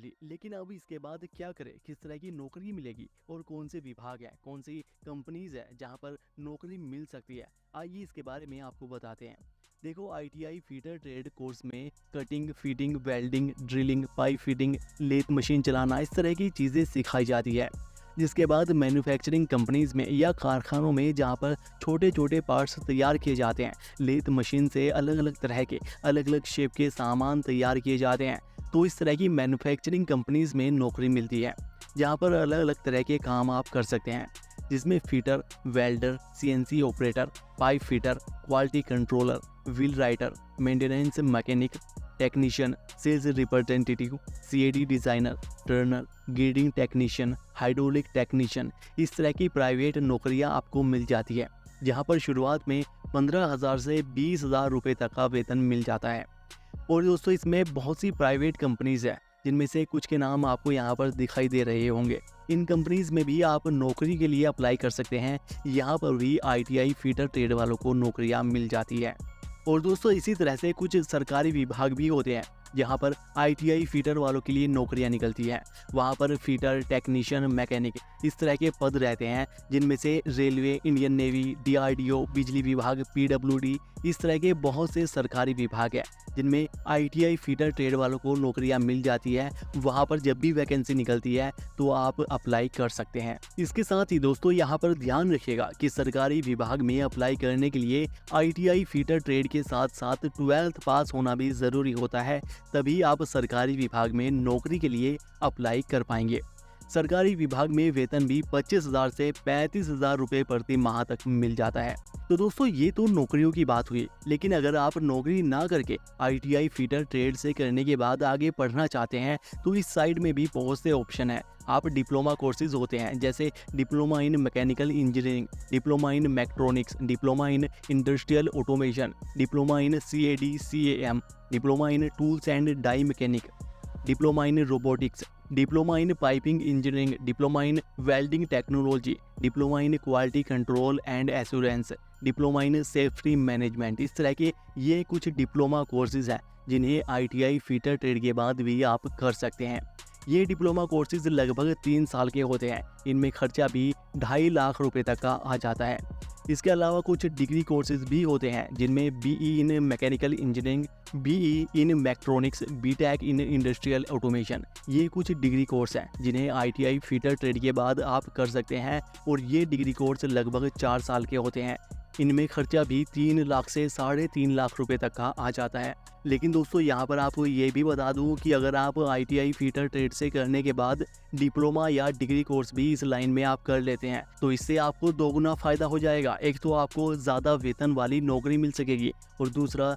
ली, लेकिन अब इसके बाद क्या करें, किस तरह की नौकरी मिलेगी और कौन से विभाग हैं, कौन सी कंपनीज है जहां पर नौकरी मिल सकती है, आइए इसके बारे में आपको बताते हैं। देखो, आईटीआई फीटर ट्रेड कोर्स में cutting, fitting, welding, drilling, pipe fitting, lathe machine चलाना, इस तरह की चीज़ें सिखाई जाती है। जिसके बाद मैन्युफैक्चरिंग कंपनीज में या कारखानों में जहाँ पर छोटे छोटे पार्ट्स तैयार किए जाते हैं, लेथ मशीन से अलग अलग तरह के अलग अलग शेप के सामान तैयार किए जाते हैं, तो इस तरह की मैन्युफैक्चरिंग कंपनीज में नौकरी मिलती है जहाँ पर अलग अलग तरह के काम आप कर सकते हैं, जिसमें fitter, welder, CNC operator, pipe fitter, quality controller, wheel writer, maintenance mechanic, technician, sales representative, CAD designer, turner, grading technician, hydraulic technician, इस तरह की प्राइवेट नौकरियां आपको मिल जाती है, जहां पर शुरुआत में 15,000 से 20,000 रुपये तक का वेतन मिल जाता है। और दोस्तों, इसमें बहुत सी प्राइवेट कंपनीज है, जिनमें से कुछ के नाम आपको यहाँ पर दिखाई दे रहे होंगे। इन कंपनीज में भी आप नौकरी के लिए अप्लाई कर सकते हैं। यहाँ पर भी आईटीआई फीटर ट्रेड वालों को नौकरियाँ मिल जाती है। और दोस्तों, इसी तरह से कुछ सरकारी विभाग भी होते हैं जहाँ पर आईटीआई फीटर वालों के लिए नौकरियाँ निकलती हैं। वहाँ पर फीटर, टेक्नीशियन, मैकेनिक, इस तरह के पद रहते हैं, जिनमें से रेलवे, इंडियन नेवी, डीआरडीओ, बिजली विभाग, पीडब्ल्यूडी, इस तरह के बहुत से सरकारी विभाग हैं जिनमें आईटीआई फीटर ट्रेड वालों को नौकरियां मिल जाती है। वहां पर जब भी वैकेंसी निकलती है तो आप अप्लाई कर सकते हैं। इसके साथ ही दोस्तों, यहां पर ध्यान रखिएगा कि सरकारी विभाग में अप्लाई करने के लिए आईटीआई फीटर ट्रेड के साथ साथ 12th पास होना भी ज़रूरी होता है, तभी आप सरकारी विभाग में नौकरी के लिए अप्लाई कर पाएंगे। सरकारी विभाग में वेतन भी 25,000 से 35,000 रुपये प्रति माह तक मिल जाता है। तो दोस्तों, ये तो नौकरियों की बात हुई, लेकिन अगर आप नौकरी ना करके आईटीआई फीटर ट्रेड से करने के बाद आगे पढ़ना चाहते हैं तो इस साइड में भी बहुत से ऑप्शन है। आप डिप्लोमा कोर्सेज होते हैं, जैसे diploma in mechanical engineering, diploma in mechatronics, diploma in industrial automation, diploma in CAD CAM, diploma in tools and die mechanic, diploma in robotics, diploma in piping engineering, diploma in welding technology, diploma in quality control and assurance, diploma in safety management. इस तरह के ये कुछ diploma courses हैं जिन्हें ITI fitter trade के बाद भी आप कर सकते हैं। ये डिप्लोमा कोर्सेज लगभग 3 साल के होते हैं। इनमें खर्चा भी 2.5 लाख रुपए तक का आ जाता है। इसके अलावा कुछ डिग्री कोर्सेज भी होते हैं, जिनमें BE in mechanical engineering, BE in mechatronics, BTech in industrial automation, ये कुछ डिग्री कोर्स हैं जिन्हें आईटीआई फीटर ट्रेड के बाद आप कर सकते हैं। और ये डिग्री कोर्स लगभग 4 साल के होते हैं। इनमें खर्चा भी 3 लाख से 3.5 लाख रुपए तक का आ जाता है। लेकिन दोस्तों, यहाँ पर आपको ये भी बता दूँ कि अगर आप आईटीआई फीटर ट्रेड से करने के बाद डिप्लोमा या डिग्री कोर्स भी इस लाइन में आप कर लेते हैं तो इससे आपको दोगुना फायदा हो जाएगा। एक तो आपको ज़्यादा वेतन वाली नौकरी मिल सकेगी और दूसरा